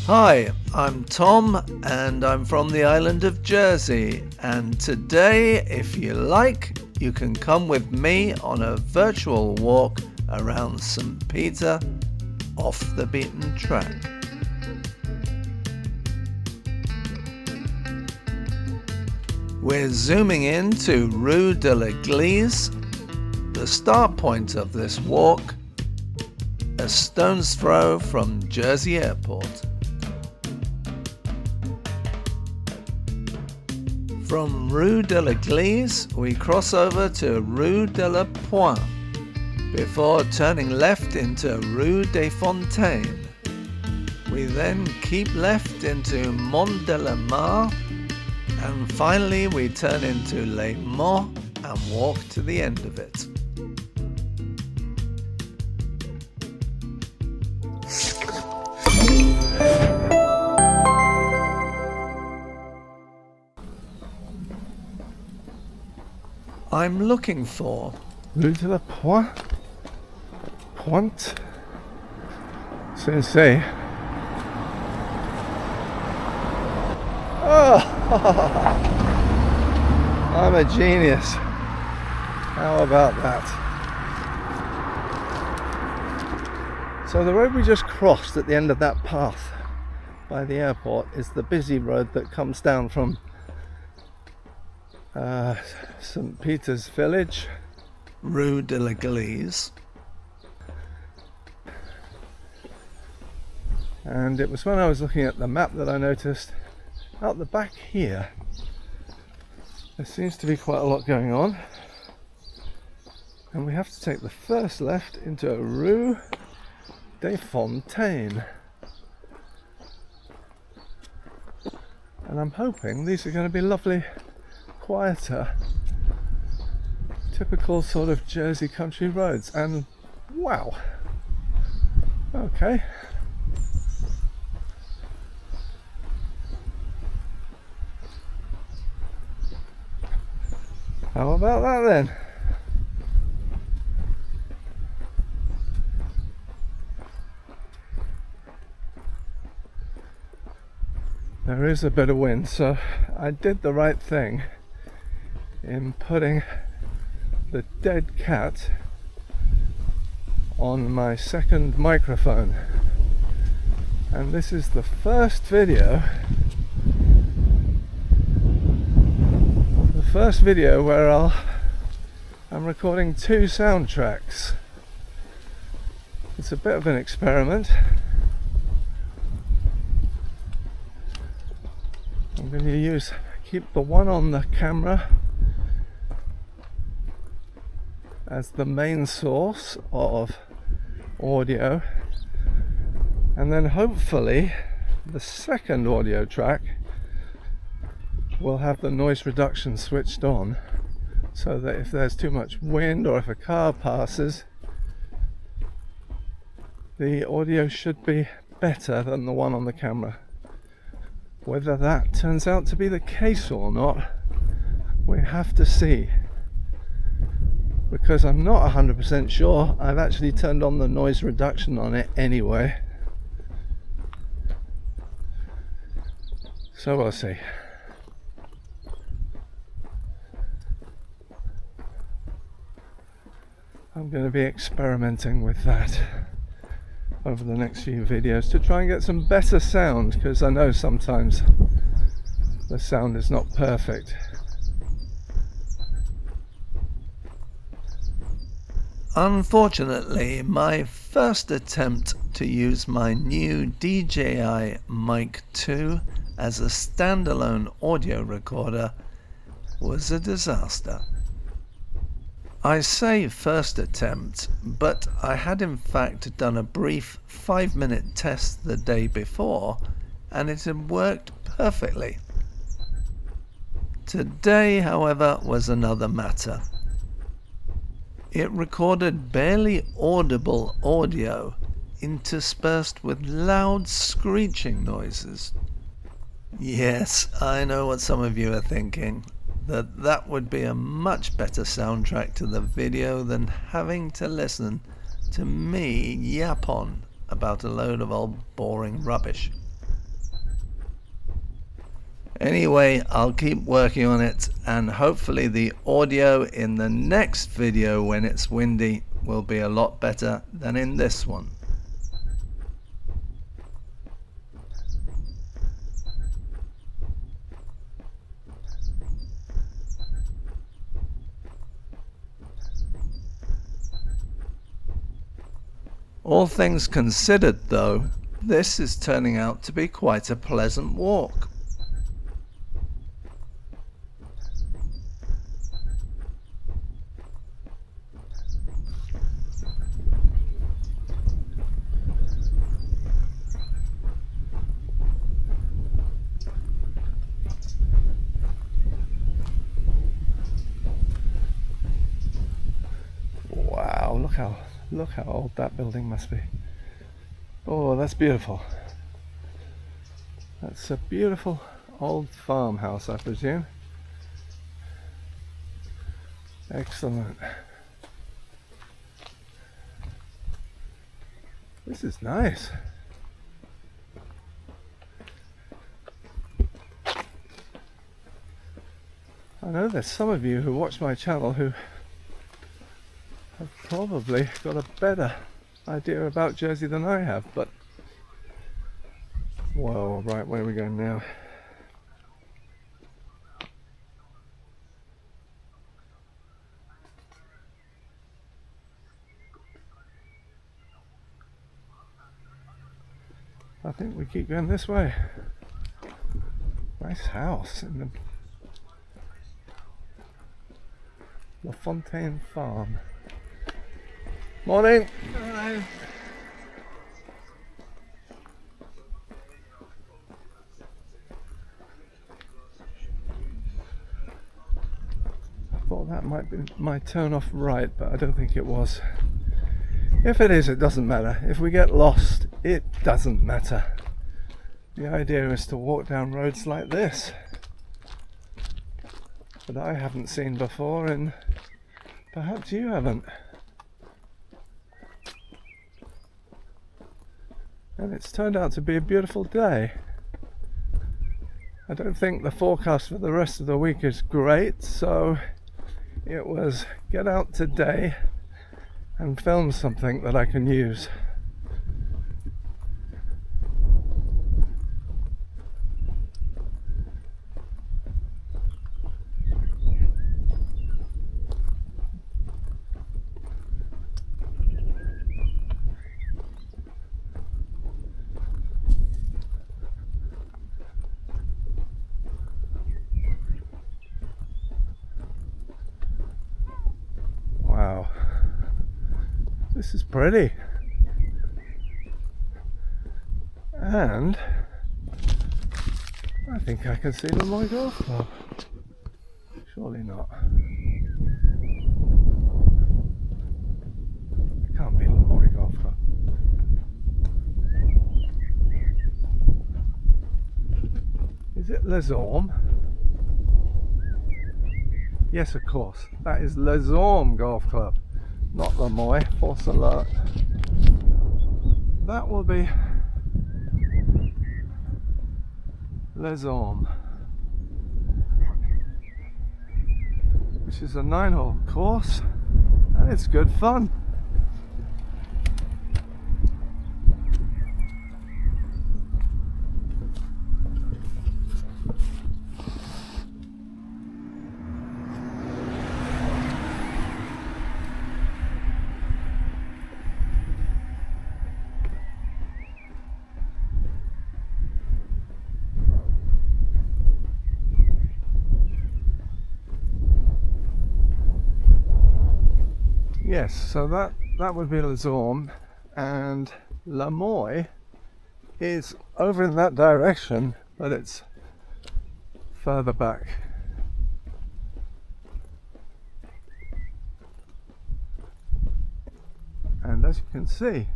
Hi, I'm Tom and I'm from the island of Jersey, and today, if you like, you can come with me on a virtual walk around St. Peter off the beaten track. We're zooming in to Rue de l'Église, the start point of this walk, a stone's throw from Jersey Airport. From Rue de l'Église, we cross over to Rue de la Pointe, before turning left into Rue des Fontaines. We then keep left into Mont de la Mare, and finally we turn into Les Monts and walk to the end of it. I'm looking for Rue de la Pointe. Sensei. Oh, I'm a genius. How about that? So the road we just crossed at the end of that path by the airport is the busy road that comes down from St. Peter's village, Rue de l'Église. And it was when I was looking at the map that I noticed out the back here there seems to be quite a lot going on, and we have to take the first left into Rue des Fontaines, and I'm hoping these are going to be lovely, quieter, typical sort of Jersey country roads. And wow, okay, how about that then? There is a bit of wind, so I did the right thing in putting the dead cat on my second microphone, and this is the first video where I'm recording two soundtracks. It's a bit of an experiment. I'm going to keep the one on the camera as the main source of audio, and then hopefully the second audio track will have the noise reduction switched on, so that if there's too much wind or if a car passes, the audio should be better than the one on the camera. Whether that turns out to be the case or not, we have to see, because I'm not 100% sure. I've actually turned on the noise reduction on it anyway, so we'll see. I'm going to be experimenting with that over the next few videos to try and get some better sound, because I know sometimes the sound is not perfect. Unfortunately, my first attempt to use my new DJI Mic 2 as a standalone audio recorder was a disaster. I say first attempt, but I had in fact done a brief 5-minute test the day before, and it had worked perfectly. Today, however, was another matter. It recorded barely audible audio interspersed with loud screeching noises. Yes, I know what some of you are thinking. That would be a much better soundtrack to the video than having to listen to me yap on about a load of old boring rubbish. Anyway, I'll keep working on it, and hopefully the audio in the next video when it's windy will be a lot better than in this one. All things considered, though, this is turning out to be quite a pleasant walk. Wow, look how old that building must be. Oh, that's beautiful. That's a beautiful old farmhouse, I presume. Excellent. This is nice. I know there's some of you who watch my channel who have probably got a better idea about Jersey than I have, but whoa, right, where are we going now? I think we keep going this way. Nice house in the Fontaine farm. Morning. Hello. I thought that might be my turn off right, but I don't think it was. If it is, it doesn't matter. If we get lost, it doesn't matter. The idea is to walk down roads like this that I haven't seen before, and perhaps you haven't. And it's turned out to be a beautiful day. I don't think the forecast for the rest of the week is great, so it was get out today and film something that I can use. Wow, this is pretty. And I think I can see the Mont golf club. Surely not. It can't be the Mont golf club. Is it Les Monts? Yes, of course. That is Les Monts Golf Club, not the Mont. False alert. That will be Les Monts, which is a 9-hole course, and it's good fun. Yes, so that would be Les Monts, and Le Mont is over in that direction, but it's further back. And as you can see,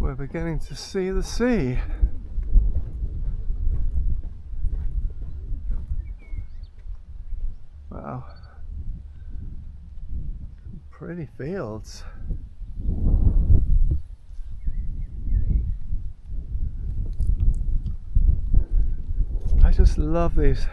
we're beginning to see the sea. Wow. Pretty fields. I just love these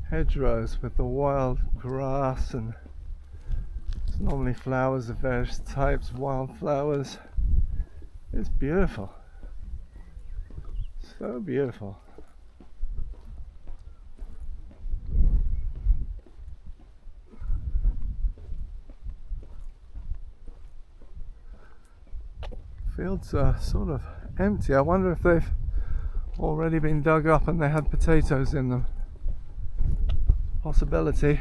hedgerows with the wild grass, and it's normally flowers of various types, wildflowers. It's beautiful, so beautiful. Fields are sort of empty. I wonder if they've already been dug up and they had potatoes in them. Possibility.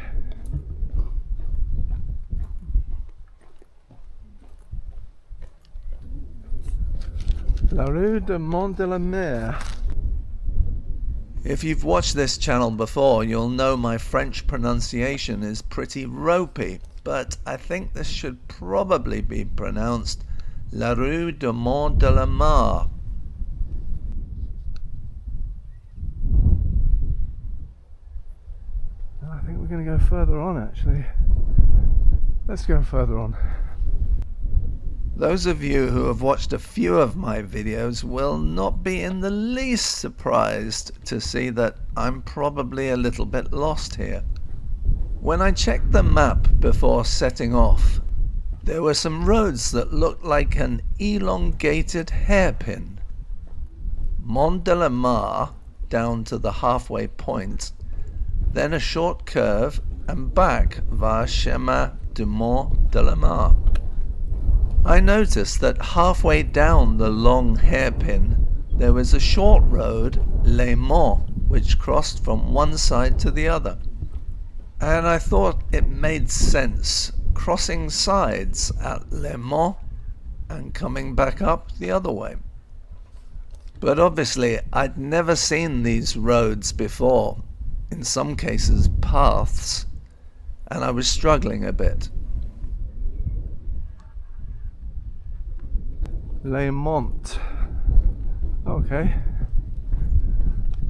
La rue de Mont de la Mare. If you've watched this channel before, you'll know my French pronunciation is pretty ropey, but I think this should probably be pronounced La rue de Mont de la Mare. I think we're going to go further on, actually. Let's go further on. Those of you who have watched a few of my videos will not be in the least surprised to see that I'm probably a little bit lost here. When I checked the map before setting off, there were some roads that looked like an elongated hairpin. Mont de la Mare down to the halfway point, then a short curve and back via Chemin du Mont de la Mare. I noticed that halfway down the long hairpin there was a short road, Les Monts, which crossed from one side to the other. And I thought it made sense crossing sides at Les Monts and coming back up the other way. But obviously I'd never seen these roads before, in some cases paths, and I was struggling a bit. Les Monts. Okay.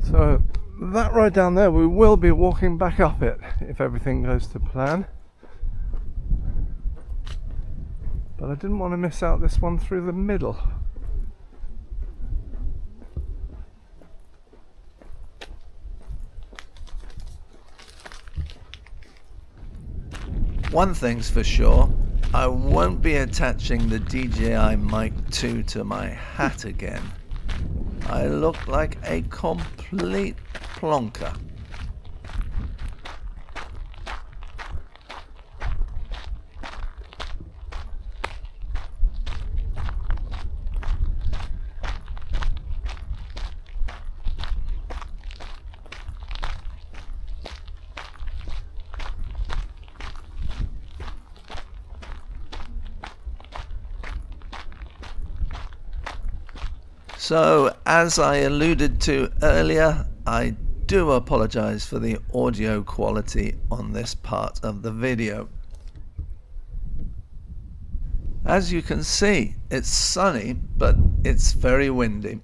So that road down there, we will be walking back up it if everything goes to plan. But I didn't want to miss out this one through the middle. One thing's for sure, I won't be attaching the DJI Mic 2 to my hat again. I look like a complete plonker. So, as I alluded to earlier, I do apologize for the audio quality on this part of the video. As you can see, it's sunny, but it's very windy.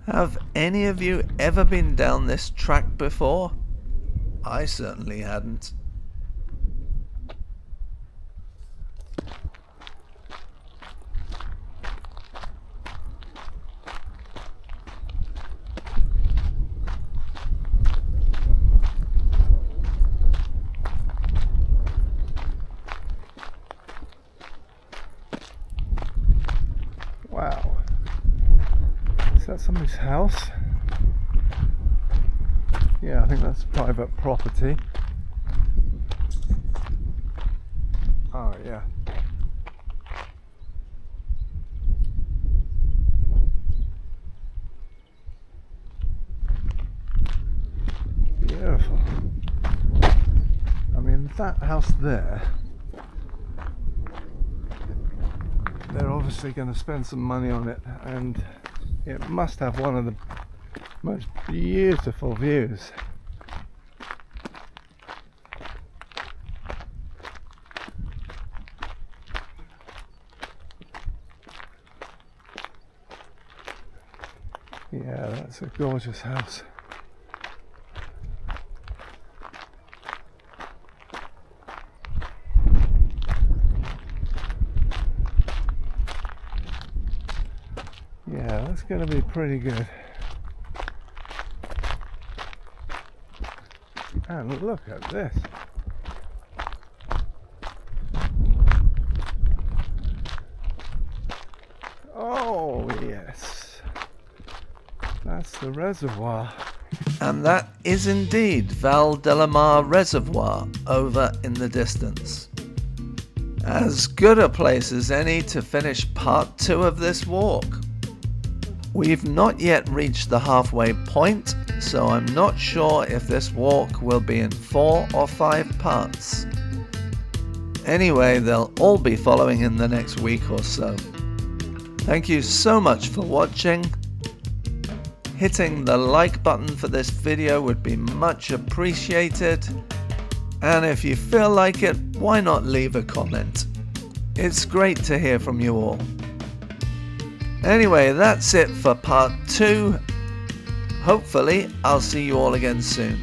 Have any of you ever been down this track before? I certainly hadn't. Wow. Is that somebody's house? Yeah, I think that's private property. Oh, yeah. Beautiful. I mean, that house there, they're obviously going to spend some money on it, and it must have one of the most beautiful views. Yeah, that's a gorgeous house. going to be pretty good. And look at this. Oh yes, that's the reservoir. And that is indeed Val de la Mare Reservoir over in the distance. As good a place as any to finish part 2 of this walk. We've not yet reached the halfway point, so I'm not sure if this walk will be in 4 or 5 parts. Anyway, they'll all be following in the next week or so. Thank you so much for watching. Hitting the like button for this video would be much appreciated. And if you feel like it, why not leave a comment? It's great to hear from you all. Anyway, that's it for part 2. Hopefully, I'll see you all again soon.